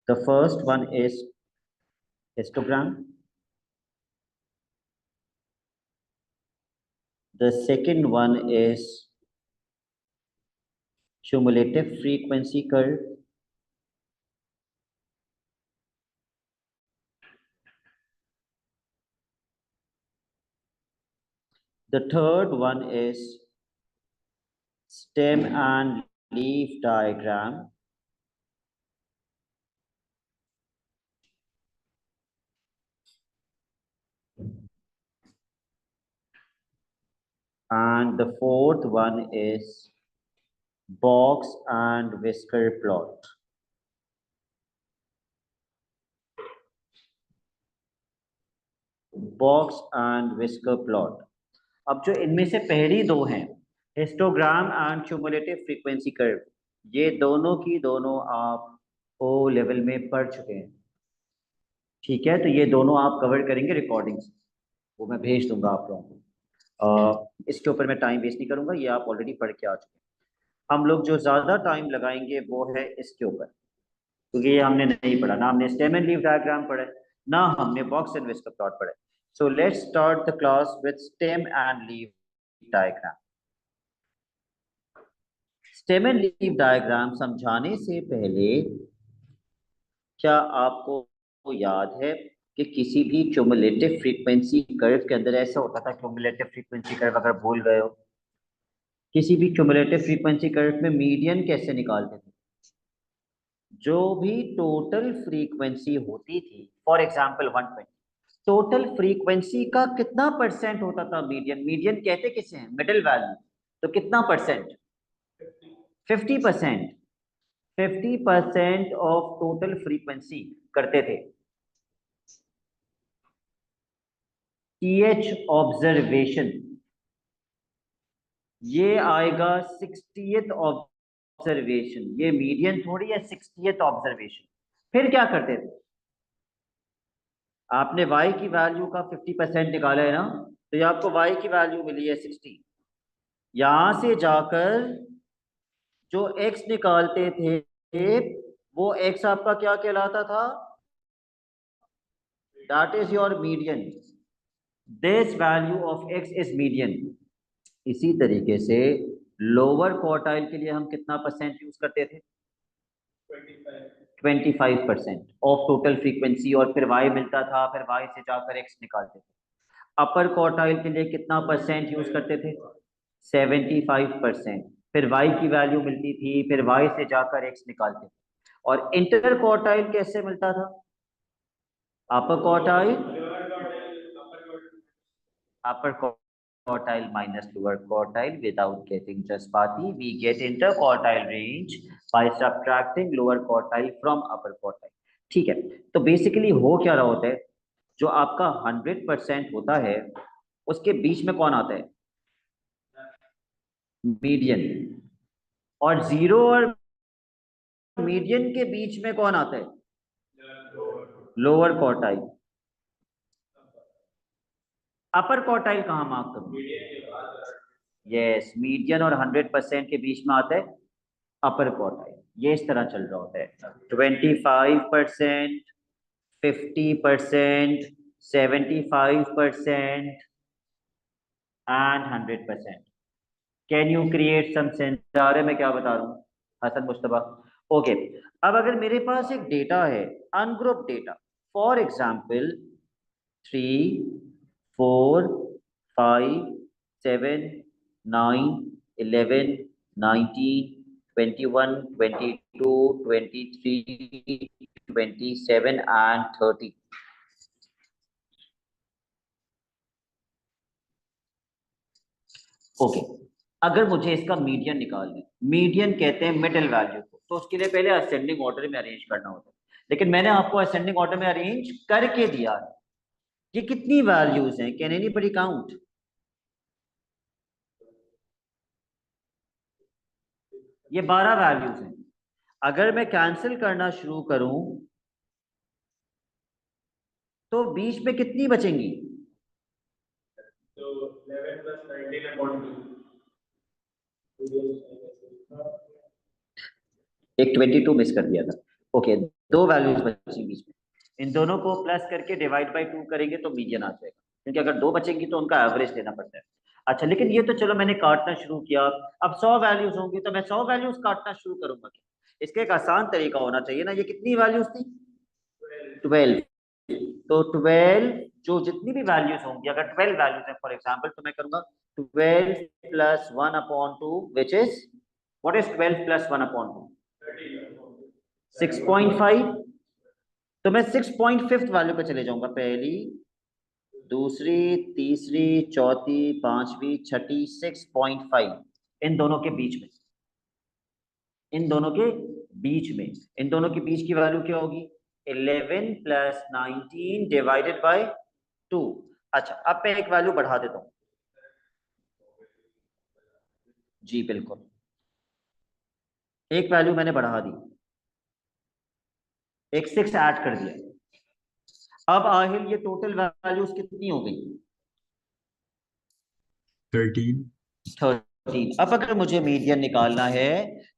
The first one is histogram. The second one is cumulative frequency curve. The third one is stem and leaf diagram. And the fourth one is box and whisker plot. Box and whisker plot. अब जो इनमें से पहली दो हैं, histogram and cumulative frequency curve, ये दोनों की दोनों आप ओ लेवल में पढ़ चुके हैं, ठीक है। तो ये दोनों आप कवर करेंगे रिकॉर्डिंग से, वो मैं भेज दूंगा आप लोगों को। इसके ऊपर मैं टाइम वेस्ट नहीं करूंगा, ये आप ऑलरेडी पढ़ के आ चुके हैं। हम लोग जो ज़्यादा टाइम लगाएंगे वो है इसके ऊपर, क्योंकि ये हमने नहीं पढ़ा, ना हमने स्टेम एंड लीफ डायग्राम पढ़ा, ना हमने बॉक्स एंड विस्कर प्लॉट पढ़ा। So let's start the class with stem and leaf diagram. Stem and leaf diagram समझाने से पहले क्या आपको याद है कि किसी भी क्यूमुलेटिव फ्रीक्वेंसी कर्व के अंदर ऐसा होता था, क्यूमुलेटिव फ्रीक्वेंसी कर्व अगर भूल गए हो, किसी भी क्यूमुलेटिव फ्रीक्वेंसी कर्व में मीडियन कैसे निकालते थे? जो भी टोटल फ्रीक्वेंसी होती थी, फॉर एग्जांपल 120, टोटल फ्रीक्वेंसी का कितना परसेंट होता था मीडियन? मीडियन कहते किसे हैं? Middle value. तो कितना परसेंट? 50%। 50% ऑफ टोटल फ्रीक्वेंसी करते थे। टीएच ऑब्जर्वेशन, ये आएगा 60th ऑब्जर्वेशन, ये मीडियन थोड़ी है, 60th ऑब्जर्वेशन। फिर क्या करते थे? आपने y की वैल्यू का 50% निकाला है ना, तो ये आपको y की वैल्यू मिली है 60। यहां से जाकर जो x निकालते थे, वो x आपका क्या कहलाता था? That is your median. This value of x is median. इसी तरीके से लोअर क्वार्टाइल के लिए हम कितना परसेंट यूज करते थे? 25% ऑफ टोटल फ्रीक्वेंसी, और फिर y मिलता था, फिर y से जाकर x निकालते थे। अपर क्वार्टाइल के लिए कितना परसेंट यूज करते थे? 75%। फिर y की वैल्यू मिलती थी, फिर y से जाकर x निकालते थे। और इंटर क्वार्टाइल कैसे मिलता था? अपर quartile, upper quartile minus lower quartile without getting Jaspati, we get interquartile range by subtracting lower quartile from upper quartile। ठीक है, तो बेसिकली हो क्या रहा होता है, जो आपका 100% होता है उसके बीच में कौन आता है? मीडियन। और जीरो और मीडियन के बीच में कौन आता है? Lower quartile. अपर क्वार्टाइल कहां मार्क करूं? यस, मीडियन और 100% के बीच में आता है अपर क्वार्टाइल। ये इस तरह चल रहा होता है, 25%, 50%, 75% and 100%। Can you create some sense? आ रहे मैं क्या बता रहा हूँ हसन मुश्तबा? ओके। अब अगर मेरे पास एक डेटा है, ungroup data, for example 3, 4, 5, 7, 9, 11, 19, 21, 22, 23, 27 and 30। Okay, अगर मुझे इसका मीडियन निकालना है, मीडियन कहते हैं मिडिल वैल्यू को, तो उसके लिए पहले असेंडिंग ऑर्डर में अरेंज करना होता है। लेकिन मैंने आपको असेंडिंग ऑर्डर में अरेंज करके दिया है। ये कितनी वैल्यूज हैं? Can anybody count? ये 12 वैल्यूज हैं। अगर मैं कैंसिल करना शुरू करूं तो बीच में कितनी बचेंगी? तो 11 + 19/2। एक 22 मिस कर दिया था। ओके, दो वैल्यूज बची बीच में, इन दोनों को प्लस करके डिवाइड बाई 2 करेंगे तो मीडियन आ जाएगा, क्योंकि अगर दो बचेंगी तो उनका एवरेज लेना पड़ता है। अच्छा, लेकिन ये तो चलो मैंने काटना शुरू किया, अब 100 वैल्यूज होंगी तो मैं 100 वैल्यूज काटना शुरू करूंगा क्या? इसका एक आसान तरीका होना चाहिए ना। ये कितनी वैल्यूज थी? 12। तो 12 जो जितनी भी वैल्यूज होंगी, अगर 12 वैल्यूज है फॉर एग्जांपल, तो मैं करूंगा 12 plus 1/2 which is, what is 12 plus 1/2? 6.5। तो मैं 6.5 वैल्यू पे चले जाऊंगा, पहली, दूसरी, तीसरी, चौथी, पांचवी, छठी, 6.5, इन दोनों के बीच में, इन दोनों के बीच में, इन दोनों के बीच की वैल्यू क्या होगी? 11 प्लस 19 डिवाइडेड बाय 2। अच्छा, अब मैं एक वैल्यू बढ़ा देता हूं। जी बिल्कुल, एक वैल्यू मैंने बढ़ा दी, एक 6 ऐड कर दिया। अब आहिल ये टोटल वैल्यूज कितनी हो गई? 13। 13। अब अगर मुझे मीडियन निकालना है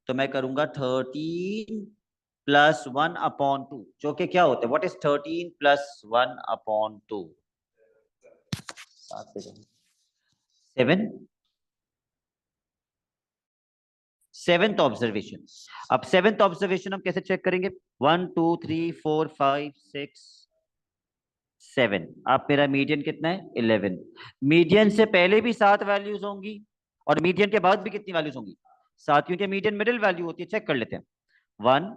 तो मैं करूंगा 13 प्लस 1/2, जो कि क्या होता है? What is 13 plus 1/2? 7। Seventh observation. अब सेवेंथ ऑब्जर्वेशन हम कैसे चेक करेंगे? 1 2 3 4 5 6 7। आप, मेरा मीडियन कितना है? 11। मीडियन से पहले भी 7 वैल्यूज होंगी और मीडियन के बाद भी कितनी वैल्यूज होंगी? 7, क्योंकि मीडियन मिडिल वैल्यू होती है। चेक कर लेते हैं। 1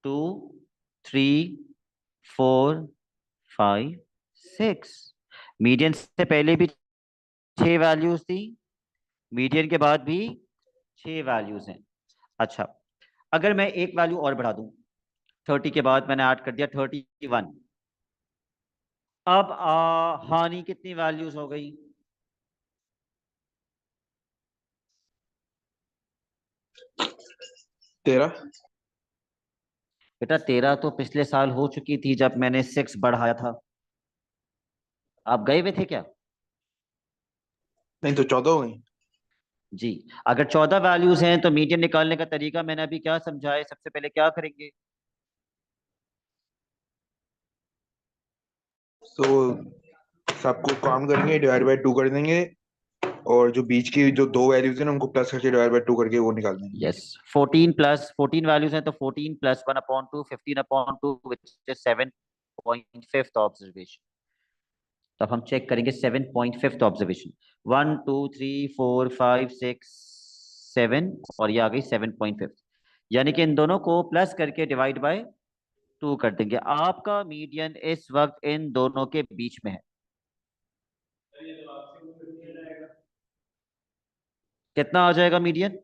2 3 4 5 6। मीडियन से पहले भी 6 वैल्यूज थी, मीडियन के बाद भी 6 वैल्यूज हैं। अच्छा, अगर मैं एक वैल्यू और बढ़ा दूं, 30 के बाद मैंने ऐड कर दिया 31। अब हानि कितनी वैल्यूज हो गई? 13। बेटा 13 तो पिछले साल हो चुकी थी जब मैंने 6 बढ़ाया था। आप गए हुए थे क्या? नहीं तो 14 हो गई। जी, अगर 14 वैल्यूज हैं तो मीडियन निकालने का तरीका मैंने अभी क्या समझाया। सबसे पहले क्या करेंगे? तो सबको काम करेंगे, डिवाइड बाय 2 कर देंगे, और जो बीच की जो दो वैल्यूज है ना उनको प्लस करके डिवाइड बाय 2 करके वो निकाल देंगे। यस, 14 प्लस 14 वैल्यूज हैं तो 14 प्लस 1/2 15/2 विच इज 7.5 ऑब्जर्वेशन। तो अब हम चेक करेंगे 7.5 ऑब्जर्वेशन। 1 2 3 4 5 6 7, और ये आ गई 7.5, यानी कि इन दोनों को प्लस करके डिवाइड बाय 2 कर देंगे। आपका मीडियन इस वक्त इन दोनों के बीच में है। कितना आ जाएगा median?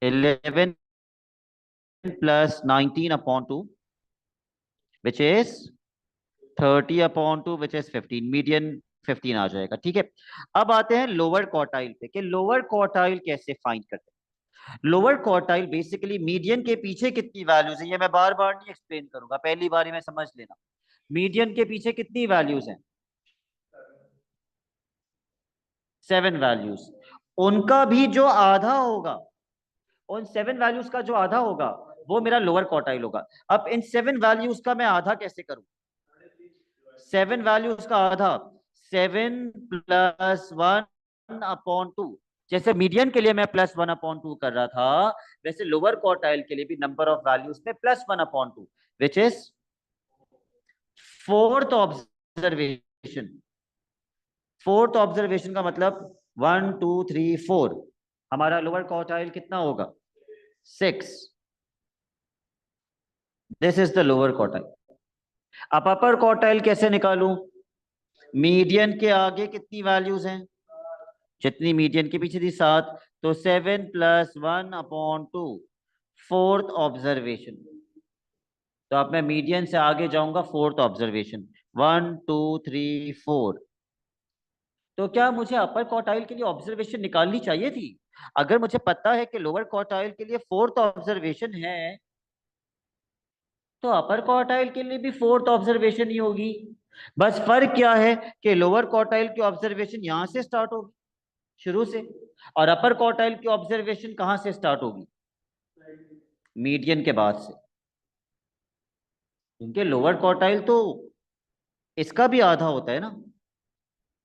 11 plus 19/2 which is 30/2 which is 15। Median 15 आ जाएगा। ठीक है, अब आते हैं लोअर क्वार्टाइल पे कि लोअर क्वार्टाइल कैसे फाइंड करते हैं। लोअर क्वार्टाइल बेसिकली मीडियन के पीछे कितनी वैल्यूज है, ये मैं बार बार नहीं एक्सप्लेन करूंगा, पहली बार में समझ लेना। मीडियन के पीछे कितनी वैल्यूज हैं? 7 वैल्यूज। उनका भी जो आधा होगा, उन 7 वैल्यूज का जो आधा होगा वो मेरा लोअर क्वार्टाइल होगा। अब इन 7 वैल्यूज का मैं आधा कैसे करूं? 7 वैल्यूज का आधा 7 प्लस 1/2। जैसे मीडियन के लिए मैं प्लस 1/2 कर रहा था, वैसे लोअर क्वार्टाइल के लिए भी नंबर ऑफ वैल्यूज में plus 1/2 which is fourth observation. Fourth observation का मतलब 1 2 3 4। हमारा लोअर क्वार्टाइल कितना होगा? 6। This is the lower quartile. अब अपर क्वार्टाइल कैसे निकालूं? मीडियन के आगे कितनी वैल्यूज हैं? जितनी मीडियन के पीछे थी, 7। तो 7 प्लस 1/2 फोर्थ ऑब्जर्वेशन। तो अब मैं मीडियन से आगे जाऊंगा फोर्थ ऑब्जर्वेशन, 1 2 3 4। तो क्या मुझे अपर क्वार्टाइल के लिए ऑब्जर्वेशन निकालनी चाहिए थी? अगर मुझे पता है कि लोअर क्वार्टाइल के लिए फोर्थ ऑब्जर्वेशन है, तो अपर क्वार्टाइल के लिए भी फोर्थ ऑब्जर्वेशन ही होगी। बस फर्क क्या है कि लोअर क्वार्टाइल की ऑब्जर्वेशन यहां से स्टार्ट होगी, शुरू से, और अपर क्वार्टाइल की ऑब्जर्वेशन कहां से स्टार्ट होगी? मीडियन के बाद से। क्योंकि लोअर क्वार्टाइल तो इसका भी आधा होता है ना,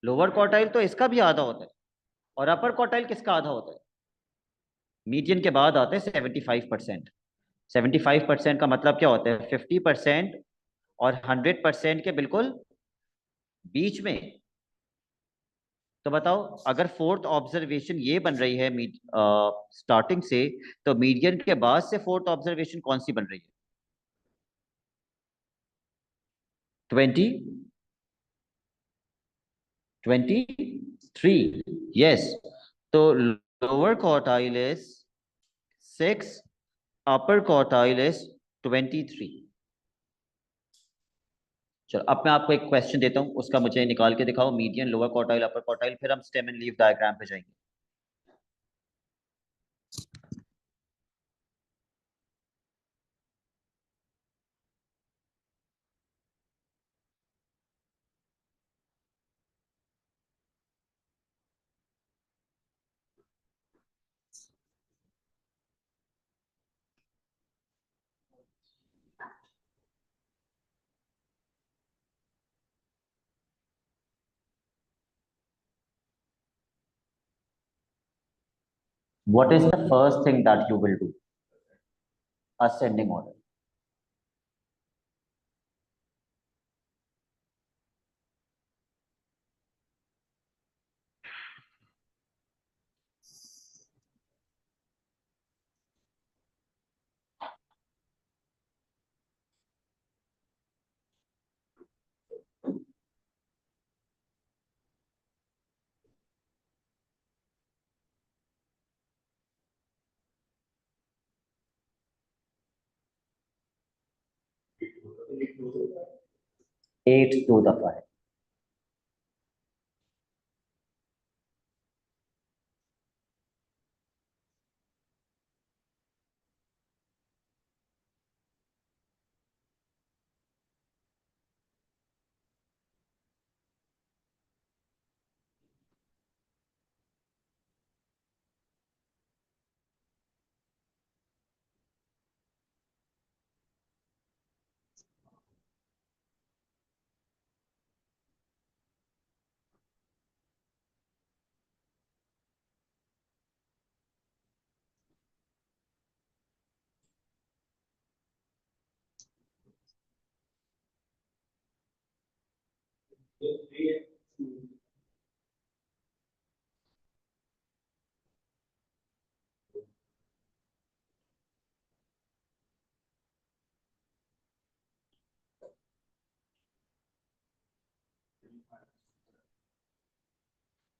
लोअर क्वार्टाइल तो इसका भी आधा होता है, और अपर क्वार्टाइल किसका आधा होता है? मीडियन के बाद आते हैं 75%। 75% का मतलब क्या होता है? 50% और 100% के बिल्कुल बीच में। तो बताओ, अगर फोर्थ ऑब्जर्वेशन ये बन रही है स्टार्टिंग से, तो मीडियन के बाद से फोर्थ ऑब्जर्वेशन कौन सी बन रही है? 20, 23। यस। तो lower quartile is 6, upper quartile is 23। चलो, अब मैं आपको एक क्वेश्चन देता हूं, उसका मुझे निकाल के दिखाओ, मीडियन, लोअर क्वार्टाइल, अपर क्वार्टाइल, फिर हम स्टेम एंड लीफ डायग्राम पे जाएंगे। What is the first thing that you will do? Ascending order. Eight दो दफा है।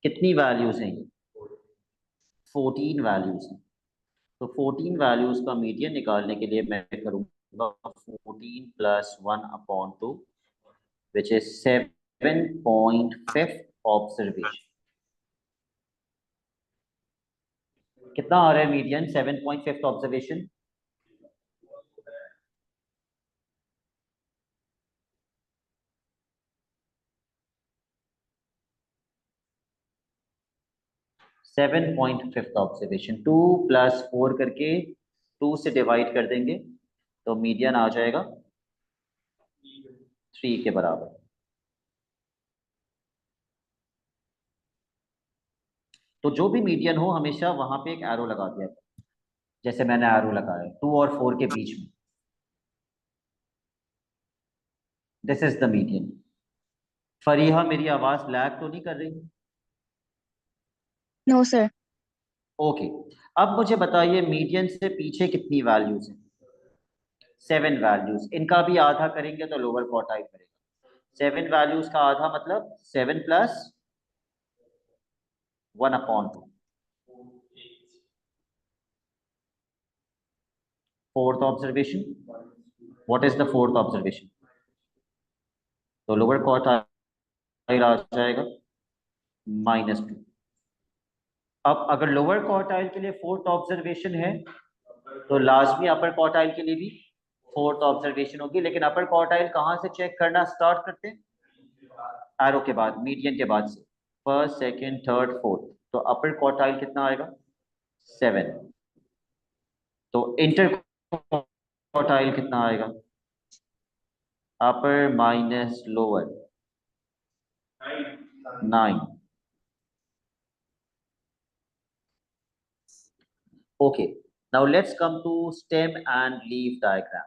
कितनी वैल्यूज हैं? 14 वैल्यूज हैं। तो 14 वैल्यूज का मीडियन निकालने के लिए मैं करूंगा 14 प्लस 1/2, विच इज 7.5 ऑब्जर्वेशन। कितना आ रहा है मीडियन 7.5 ऑब्जर्वेशन? 7.5 ऑब्जर्वेशन 2 + 4 करके 2 से डिवाइड कर देंगे, तो मीडियन आ जाएगा 3 के बराबर। तो जो भी मीडियन हो, हमेशा वहां पे एक एरो लगा दिया करो, जैसे मैंने एरो लगाया 2 और 4 के बीच में। This is the median. Fariha, मेरी आवाज लैग तो नहीं कर रही? No sir. ओके। अब मुझे बताइए, मीडियन से पीछे कितनी वैल्यूज हैं? 7 वैल्यूज। इनका भी आधा करेंगे तो लोअर क्वार्टाइल करेगा। 7 वैल्यूज का आधा मतलब 7 + 1/2। Fourth observation, what is the fourth observation? तो लोअर क्वार्टाइल आ जाएगा -2। अब अगर लोअर क्वार्टाइल के लिए फोर्थ ऑब्जर्वेशन है, तो लाजमी अपर क्वार्टाइल के लिए भी फोर्थ ऑब्जर्वेशन होगी। लेकिन अपर क्वार्टाइल कहाँ से चेक करना स्टार्ट करते हैं? एरो के बाद, मीडियन के बाद से, फर्स्ट, सेकंड, थर्ड, फोर्थ। तो अपर क्वार्टाइल कितना आएगा? 7। तो इंटर क्वार्टाइल कितना आएगा? upper minus lower 9. Okay, now let's come to stem and leaf diagram.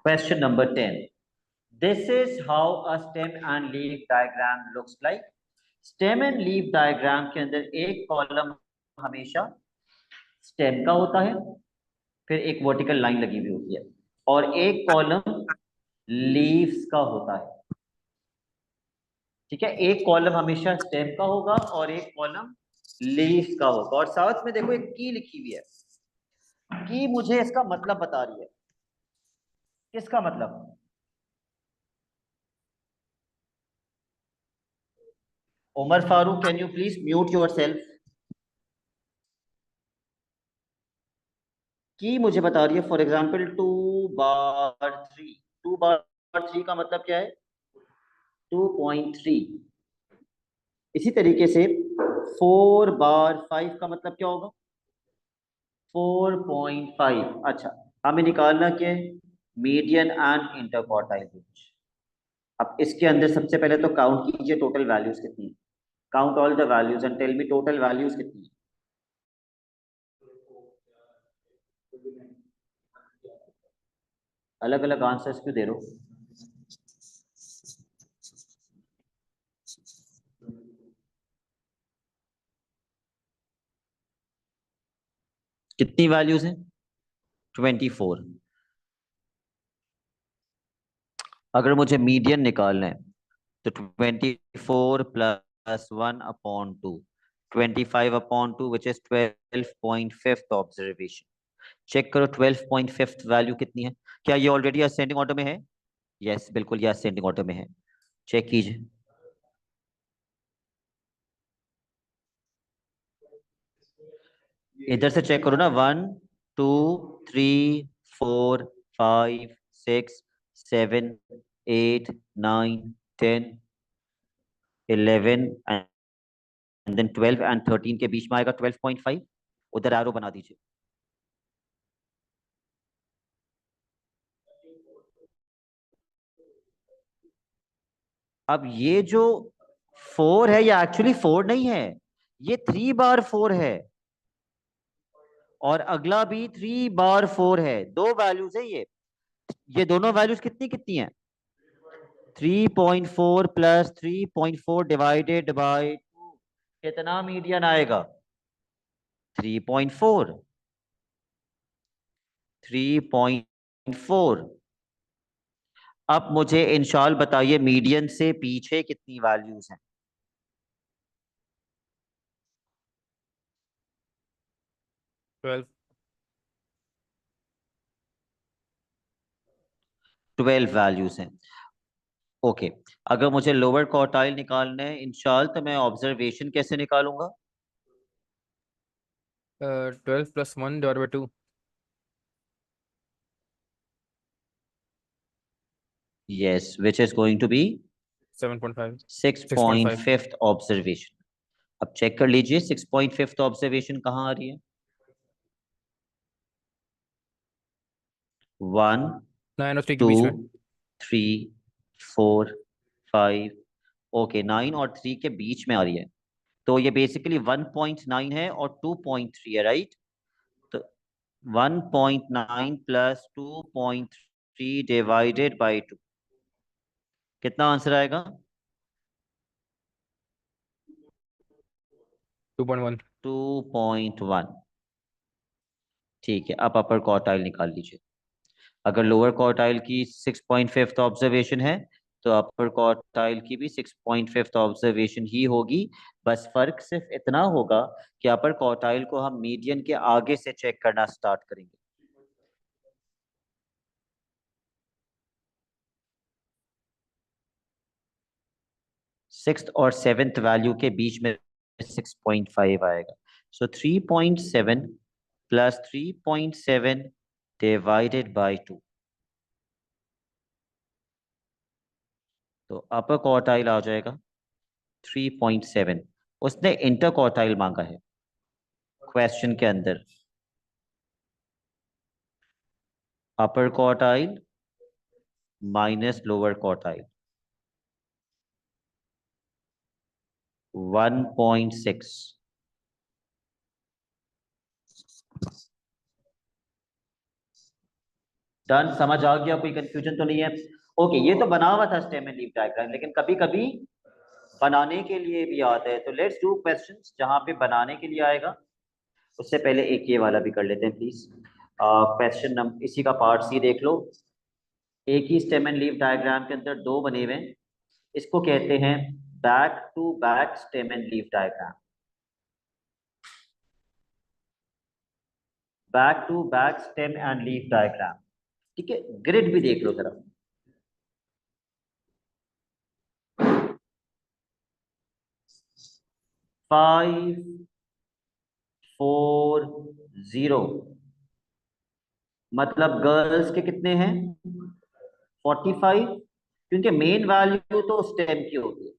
Question number 10. This is how a stem and leaf diagram looks like. Stem and leaf diagram के अंदर एक column हमेशा stem का होता है, फिर एक वर्टिकल लाइन लगी हुई होती है, और एक कॉलम लीव्स का होता है। ठीक है, एक कॉलम हमेशा स्टेम का होगा और एक कॉलम लीव्स का होगा। और साथ में देखो एक की लिखी हुई है, की मुझे इसका मतलब बता रही है। किसका मतलब? Umar Farooq, can you please mute yourself? की मुझे बता रही है फॉर एग्जाम्पल 2/3। 2/3 का मतलब क्या है? 2.3। इसी तरीके से 4/5 का मतलब क्या होगा? 4.5। अच्छा, हमें निकालना क्या है? Median and interquartile range. अब इसके अंदर सबसे पहले तो काउंट कीजिए टोटल वैल्यूज कितनी है। Count all the values and tell me total values कितनी है। अलग अलग आंसर्स क्यों दे रहे हो? कितनी वैल्यूज हैं? 24। अगर मुझे मीडियन निकालना है तो 24 plus 1/2, 25/2 which is 12.5 observation. Check करो 12.5 वैल्यू कितनी है। क्या ये ऑलरेडी असेंडिंग ऑर्डर में है? यस, बिल्कुल ये असेंडिंग ऑर्डर में है। चेक कीजिए। इधर से चेक करो ना, 1 2 3 4 5 6 7 8 9 10 11 एंड देन 12 एंड 13 के बीच में आएगा 12.5। उधर एरो बना दीजिए। अब ये जो 4 है ये एक्चुअली 4 नहीं है, ये 3/4 है, और अगला भी 3/4 है। दो वैल्यूज है ये दोनों वैल्यूज कितनी कितनी है? 3.4 प्लस 3.4 डिवाइडेड बाय 2, कितना मीडियन आएगा? 3.4। 3.4। अब मुझे इंशाल बताइए मीडियन से पीछे कितनी वैल्यूज हैं? 12। 12 वैल्यूज हैं। ओके, अगर मुझे लोअर क्वार्टाइल निकालना है इंशाल तो मैं ऑब्जर्वेशन कैसे निकालूंगा? 12 + 1 / 2। Yes, which is going to be 7.5। 6.5। 6.5 observation. अब चेक कर लीजिए 6.5 ऑब्जर्वेशन कहाँ आ रही है? 1 9 और 3 के 2 बीच में। 3 4 5। ओके, 9 और 3 के बीच में आ रही है, तो ये बेसिकली 1.9 है और 2.3 है, राइट? तो 1.9 प्लस 2.3 डिवाइडेड बाई 2, कितना आंसर आएगा? 2.1। 2.1। ठीक है, अब अपर क्वार्टाइल निकाल लीजिए। अगर लोअर क्वार्टाइल की 6.5 ऑब्जर्वेशन है तो अपर क्वार्टाइल की भी 6.5 ऑब्जर्वेशन ही होगी। बस फर्क सिर्फ इतना होगा कि अपर क्वार्टाइल को हम मीडियन के आगे से चेक करना स्टार्ट करेंगे। सिक्स्थ और सेवेंथ वैल्यू के बीच में 6.5 आएगा। सो 3.7 प्लस 3.7 डिवाइडेड बाई 2, तो अपर क्वार्टाइल आ जाएगा 3.7। उसने इंटर क्वार्टाइल मांगा है क्वेश्चन के अंदर। अपर quartile minus lower quartile 1.6। Done, समझ आ गया? कोई कंफ्यूजन तो नहीं है? ओके, ये तो बना हुआ था स्टेम एंड लीफ डायग्राम, लेकिन कभी कभी बनाने के लिए भी आता है। तो लेट्स डू क्वेश्चंस जहां पे बनाने के लिए आएगा। उससे पहले एक ये वाला भी कर लेते हैं प्लीज। क्वेश्चन नंबर इसी का पार्ट सी देख लो। एक ही स्टेम एंड लीफ डायग्राम के अंदर दो बने हुए हैं, इसको कहते हैं back to back stem and leaf diagram. Back to back stem and leaf diagram, ठीक है। ग्रिड भी देख लो जरा। 5 4 0, मतलब गर्ल्स के कितने हैं? 45, क्योंकि मेन वैल्यू तो स्टेम की होती है।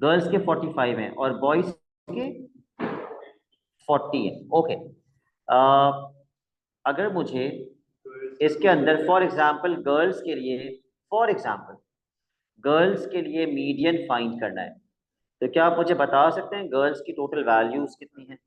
गर्ल्स के 45 हैं और बॉयज के 40 है। ओके, अगर मुझे इसके अंदर फॉर एग्जांपल गर्ल्स के लिए मीडियन फाइंड करना है, तो क्या आप मुझे बता सकते हैं गर्ल्स की टोटल वैल्यूज कितनी है?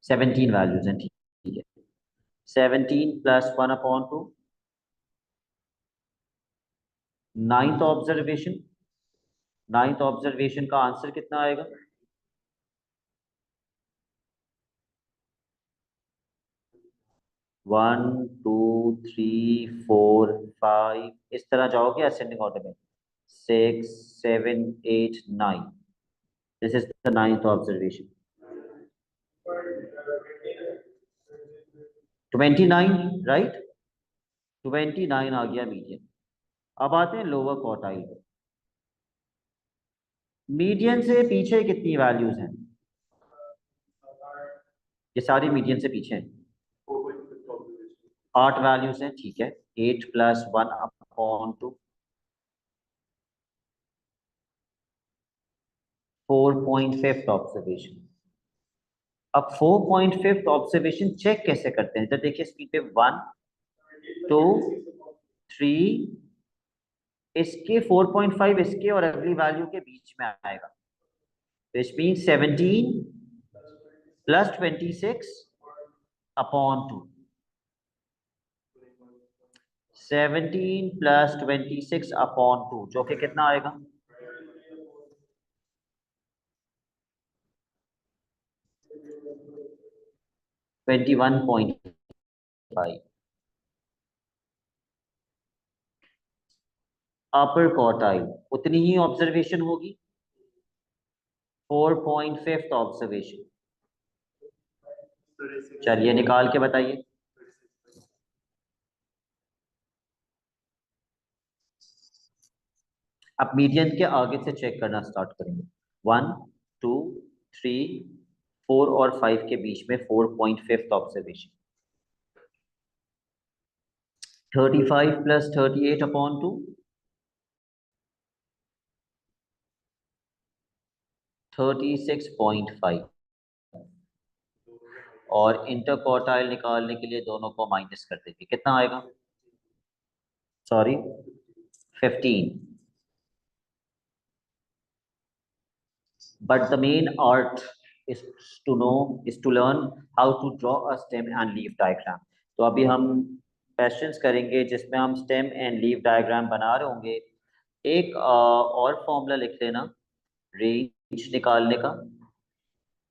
सेवनटीन वैल्यूज हैं, ठीक है। 17 प्लस 1/2, नाइन्थ ऑब्जर्वेशन का आंसर कितना आएगा? 1 2 3 4 5, इस तरह जाओगे असेंडिंग ऑर्डर में। 6 7 8 9, this is the ninth observation. 29, right? 29 आ गया मीडियन। अब आते हैं लोअर क्वार्टाइल पे। मीडियन से पीछे कितनी वैल्यूज हैं? ये सारी मीडियन से पीछे हैं। 8 वैल्यूज हैं, ठीक है। 8 प्लस 1/2, 4.5 ऑब्जर्वेशन। अब 4.5 ऑब्जर्वेशन चेक कैसे करते हैं? तो देखिए स्क्रीन पे 1 2 3, इसके 4.5 इसके और अगली वैल्यू के बीच में आएगा, विच मीन 17 प्लस 26/2। 17 प्लस 26/2 जो कि कितना आएगा? 21.5। अपर क्वार्टाइल उतनी ही ऑब्जर्वेशन होगी, 4.5 ऑब्जर्वेशन। चलिए निकाल के बताइए। अब मीडियन के आगे से चेक करना स्टार्ट करेंगे। 1 2 3 4 और 5 के बीच में 4.5 ऑब्जर्वेशन। 35 प्लस 38/2, 36.5। और इंटर क्वार्टाइल निकालने के लिए दोनों को माइनस कर देंगे, कितना आएगा? Sorry 15। But the main art is to learn how to draw a stem and leaf diagram. तो अभी हम क्वेश्चंस करेंगे जिसमें हम स्टेम एंड लीफ डायग्राम बना रहे होंगे। एक और फॉर्मूला लिख लेना रेंज निकालने का,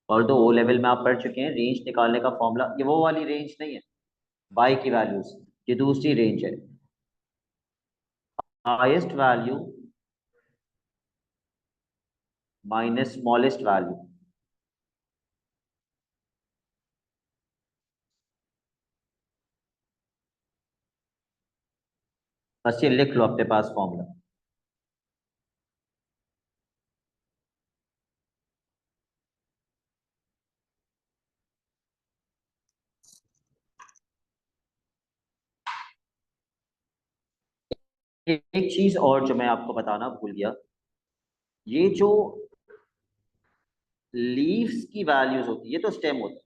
और दो ओ लेवल में आप पढ़ चुके हैं रेंज निकालने का फॉर्मूला। ये वो वाली रेंज नहीं है बाई की वैल्यूज, ये दूसरी रेंज है। Highest value minus smallest value. बस ये लिख लो अपने पास फॉर्मूला। एक चीज और जो मैं आपको बताना भूल गया, ये जो लीव्स की वैल्यूज होती है, ये तो स्टेम होता है,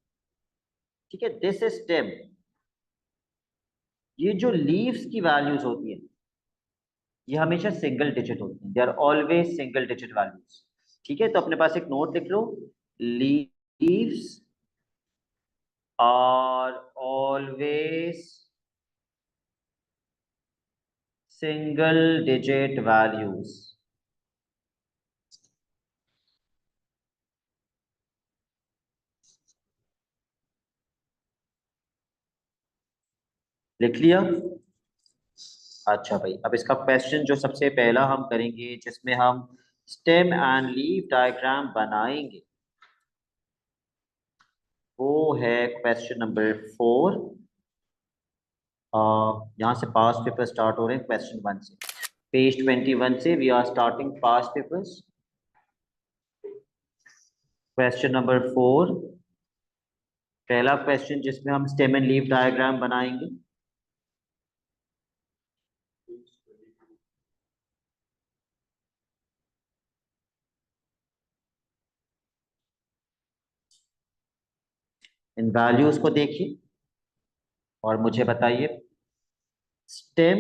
ठीक है, दिस इज स्टेम। ये जो लीव्स की वैल्यूज होती है ये हमेशा सिंगल डिजिट होती हैं, they are always single digit values. ठीक है, तो अपने पास एक नोट लिख लो, leaves are always single digit values. लिख लिया? अच्छा भाई, अब इसका क्वेश्चन जो सबसे पहला हम करेंगे जिसमें हम स्टेम एंड लीफ डायग्राम बनाएंगे, वो है क्वेश्चन नंबर 4। यहाँ से पास्ट पेपर स्टार्ट हो रहे हैं क्वेश्चन 1 से, पेज 21 से we are starting past papers. Question number 4, पहला क्वेश्चन जिसमें हम स्टेम एंड लीफ डायग्राम बनाएंगे। इन वैल्यूज को देखिए और मुझे बताइए स्टेम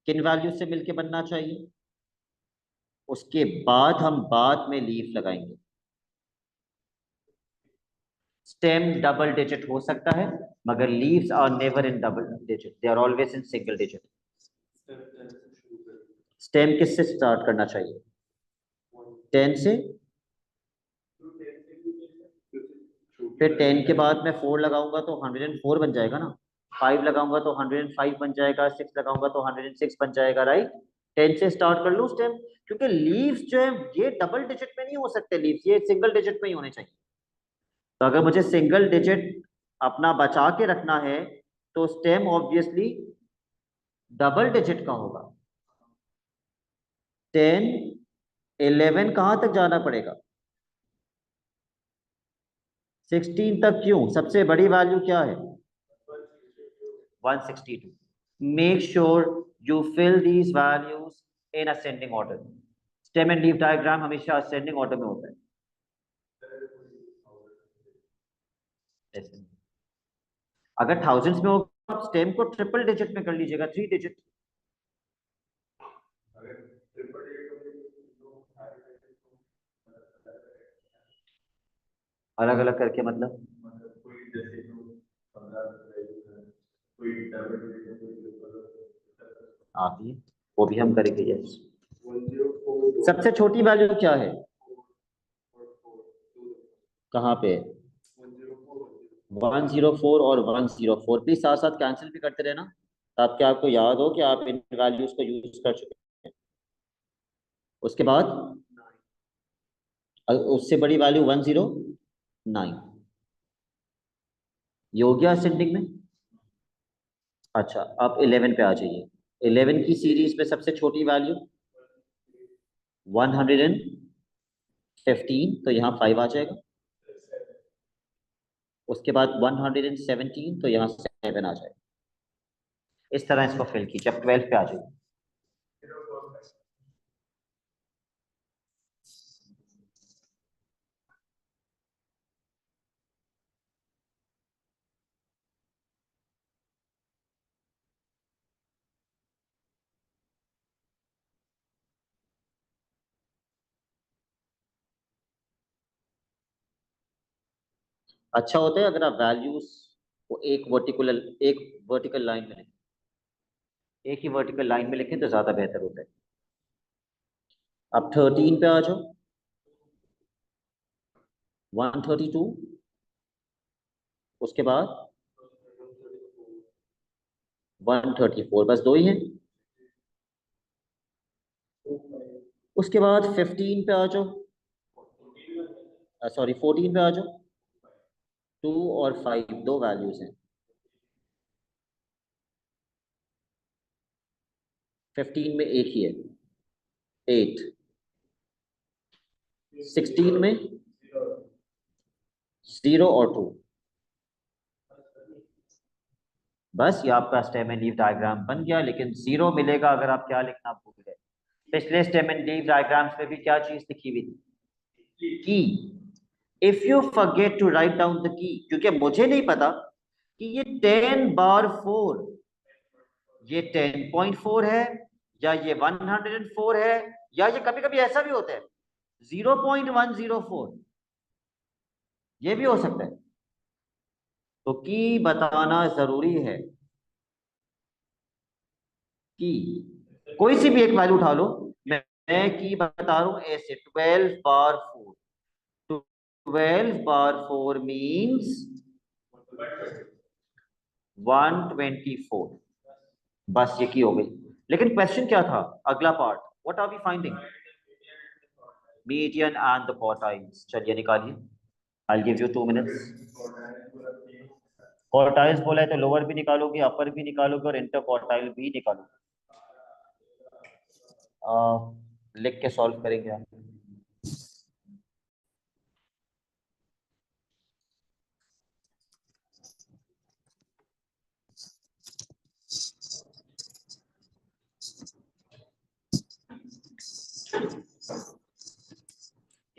किन वैल्यूज से मिलके बनना चाहिए। उसके बाद हम बाद में लीफ लगाएंगे। स्टेम डबल डिजिट हो सकता है मगर leaves are never in double digit, they are always in single digit. Stem किससे स्टार्ट करना चाहिए? 10 से। फिर 10 के बाद मैं 4 लगाऊंगा तो 104 बन जाएगा ना, 5 लगाऊंगा तो 105 बन जाएगा, 6 लगाऊंगा तो 106 बन जाएगा, राइट। 10 से स्टार्ट कर लो स्टेम, क्योंकि लीव्स जो है ये डबल डिजिट में नहीं हो सकते, लीव्स ये सिंगल डिजिट में ही होने चाहिए। तो अगर मुझे सिंगल डिजिट अपना बचा के रखना है तो स्टेम ऑब्वियसली डबल डिजिट का होगा। 10, 11 कहां तक जाना पड़ेगा? 16 तक क्यों? सबसे बड़ी वैल्यू क्या है? 162। Make sure you fill these values in ascending order. Stem and leaf diagram हमेशा असेंडिंग ऑर्डर में होता है। ऐसे। अगर थाउजेंड्स में हो आप स्टेम को ट्रिपल डिजिट में कर लीजिएगा, 3 डिजिट। अलग अलग करके मतलब आप ही, वो भी हम करेंगे। यस। सबसे छोटी वैल्यू क्या है? कहाँ पे? 104 और 104, प्लीज साथ साथ कैंसिल भी करते रहना ताकि आपको याद हो कि आप इन वैल्यूज को यूज कर चुके हैं। उसके बाद उससे बड़ी वैल्यू 109, ये हो गया असेंडिंग में। अच्छा, अब 11 पे आ जाइए। 11 की सीरीज में सबसे छोटी वैल्यू 115, तो यहाँ 5 आ जाएगा। उसके बाद 117, तो यहाँ 7 आ जाएगा। इस तरह इसको फिल कीजिए। अब 12 पे आ जाइए। अच्छा होता है अगर आप वैल्यूज को एक वर्टिकल लाइन में लिखें, एक ही वर्टिकल लाइन में लिखें तो ज्यादा बेहतर होता है। अब 13 पे आ जाओ। 132, उसके बाद 134, बस दो ही हैं। उसके बाद 15 पे आ जाओ, सॉरी 14 पे आ जाओ। 2 और 5 दो वैल्यूज हैं। 15 में एक ही है 8, 16 में 0 और 2। बस ये आपका स्टेम एंड लीव डायग्राम बन गया, लेकिन 0 मिलेगा अगर आप क्या लिखना भूल गए। पिछले स्टेम एंड लीव डायग्राम्स में भी क्या चीज लिखी हुई थी? Key. If you forget to write down the key, क्योंकि मुझे नहीं पता कि ये 10 बार 4 ये 10.4 है या ये 104 है, या ये कभी कभी ऐसा भी होता है 0.104, ये भी हो सकता है। तो की बताना जरूरी है। की कोई सी भी एक वैल्यू उठा लो, मैं की बता रहा हूं ऐसे 12 बार 4। 12 बार 4 मीन्स 124। बस ये की हो गई। लेकिन क्वेश्चन क्या था अगला part? What are we finding? Median and the quartiles. चलिए निकालिए। I give you 2 minutes. Quartiles बोला है तो लोअर भी निकालोगे, अपर भी निकालोगे और इंटर क्वार्टाइल भी निकालोगे। लिख के सॉल्व करेंगे आप।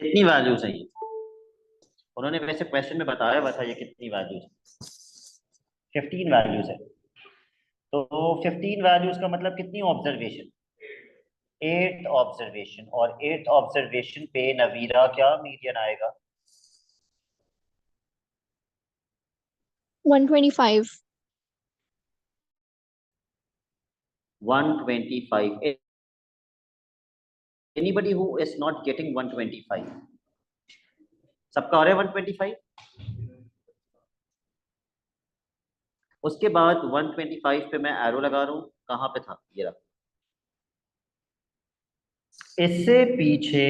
कितनी वैल्यूज है ये? उन्होंने वैसे क्वेश्चन में बताया हुआ था ये कितनी वैल्यूज है। 15 वैल्यूज है। तो 15 वैल्यूज का मतलब कितनी ऑब्जर्वेशन? 8 ऑब्जर्वेशन। और 8 ऑब्जर्वेशन पे नवीरा क्या मीडियन आएगा? 125. 125। Anybody who is not getting 125? सबका हो रहा है 125? उसके बाद 125 पे मैं एरो लगा रहा हूं। कहां पे था ये रहा। इससे पीछे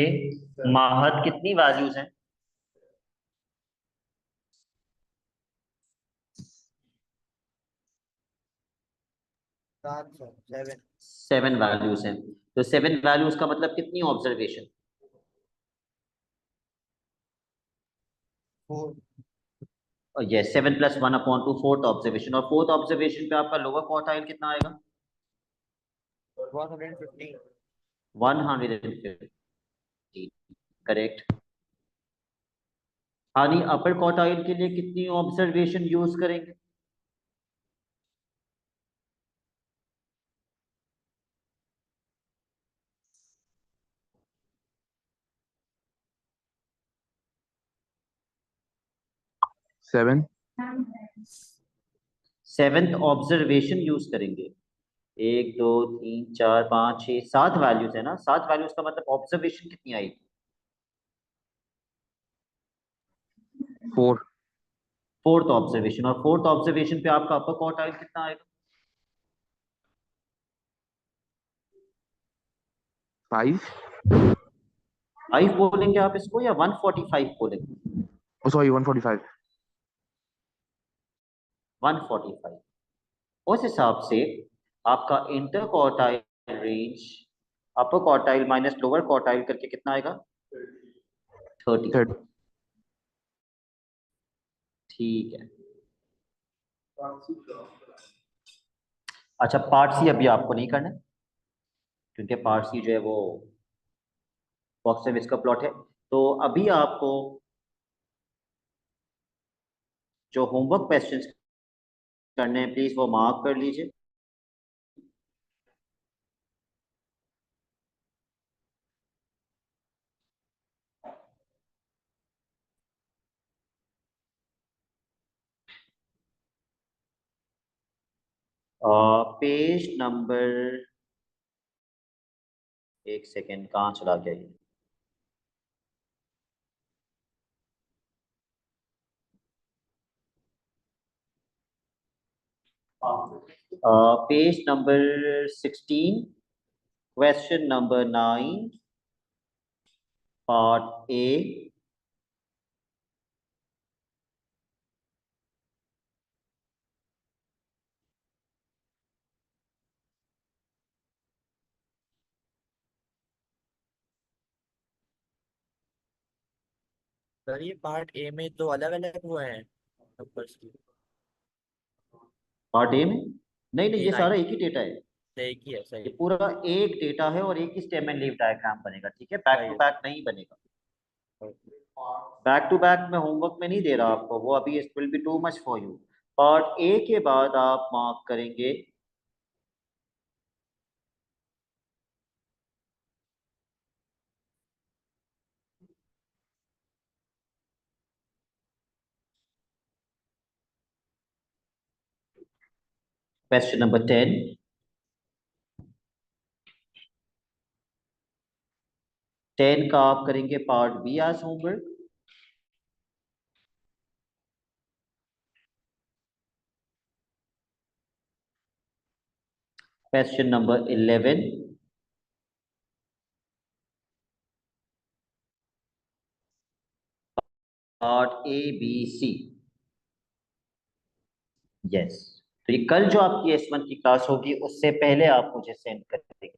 माहद कितनी वैल्यूज हैं? 7 वैल्यूज हैं। तो 7 वैल्यूज का मतलब कितनी ऑब्जर्वेशन? 4. ये 7 + 1/2 फोर्थ ऑब्जर्वेशन। और फोर्थ ऑब्जर्वेशन पे आपका लोअर क्वार्टाइल कितना आएगा? 115. 150। करेक्ट। यानी अपर क्वार्टाइल के लिए कितनी ऑब्जर्वेशन यूज करेंगे? सेवन। 7th ऑब्जर्वेशन यूज करेंगे। 1 2 3 4 5 6 7 वैल्यूज है ना। 7 वैल्यूज का मतलब ऑब्जर्वेशन कितनी आएगी? 4। Fourth observation. और फोर्थ ऑब्जर्वेशन पे आपका अपर क्वार्टाइल कितना आएगा? 5। 5 बोलेंगे आप इसको या 145 बोलेंगे? सॉरी 145। 145। उस हिसाब से आपका इंटर क्वार्टाइल रेंज अपर क्वार्टाइल माइनस लोअर क्वार्टाइल करके कितना आएगा? 30। थर्ड। ठीक है। अच्छा पार्ट सी अभी आपको नहीं करना है, क्योंकि पार्ट सी जो है वो बॉक्स में इसका प्लॉट है। तो अभी आपको जो होमवर्क क्वेश्चंस करने हैं प्लीज वो मार्क कर लीजिए। पेज नंबर, एक सेकेंड कहाँ चला गया ये? Page number 16, question number 9 part A, sir ये पार्ट ए में तो अलग अलग वो हैं नंबर्स की। पार्ट ए में नहीं नहीं, ए ये सारा नाइन एक ही डेटा है, सही की है, सही ये पूरा एक डेटा है और एक ही स्टेम एंड लीफ डायग्राम बनेगा, ठीक है, बैक सही टू है। बैक नहीं बनेगा। सही। बैक टू बैक में होमवर्क में नहीं दे रहा आपको, वो अभी it will be too much for you. Part A के बाद आप मार्क करेंगे क्वेश्चन नंबर 10। 10 का आप करेंगे part B as homework. Question number 11, part A B C. Yes, तो ये कल जो आपकी S1 की क्लास होगी उससे पहले आप मुझे सेंड कर देंगे।